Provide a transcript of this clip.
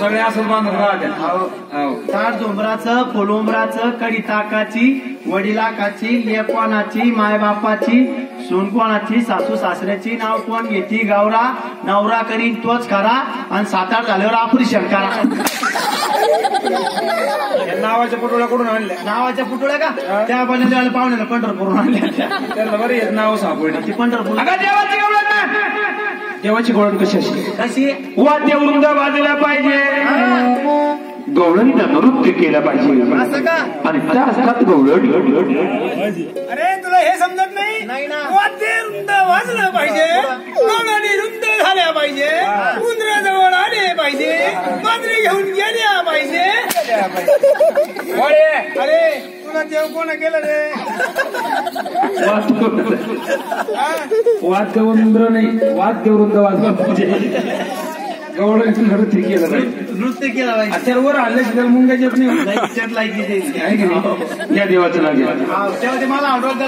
सगळे असं बांधून राहते. ताट झोंबराचं, फुलोंबराचं, कडी ताकाची, वडिलाकाची, लेपवानाची, मायबापाची, सोनकोणाची, सासू सासऱ्याची, नाव कोण घेती गावरा, नवरा करीन तोच खरा, आणि 7-8 झाल्यावर ऑपरेशन करा. नावाच्या पुटोळ्या कुठून आणल्या? नावाच्या पुतळ्या का त्या बनवल्या पाहुण्याला पंढरपूरून आणल्या. त्याला बरं येत नाव सापडली. ती पंढरपूर देवाची गवळण ना, देवाची गवळण कशी कशी वाद्य वृंद वाजला पाहिजे, गवळणीनं नृत्य केलं पाहिजे. असं का? आणि त्या असतात गवळण. अरे तुला हे समजत नाही ना. वाद्य रुंद वाजलं पाहिजे, गवळणी रुंद झाल्या पाहिजे, उंदराजवळ आले पाहिजे, मांजरी घेऊन गेल्या पाहिजे. अरे तुला देव कोण केलं रे? वाद्य वृंद नाही, वाद्य वृंद वाजलं पाहिजे, गवळणीचं नृत्य केलं पाहिजे. नृत्य केलं पाहिजे. त्यावर आल्याची त्याला मुंग्या येत नाही. लायकी या देवाचं लागेल. तेव्हा ते मला आवडत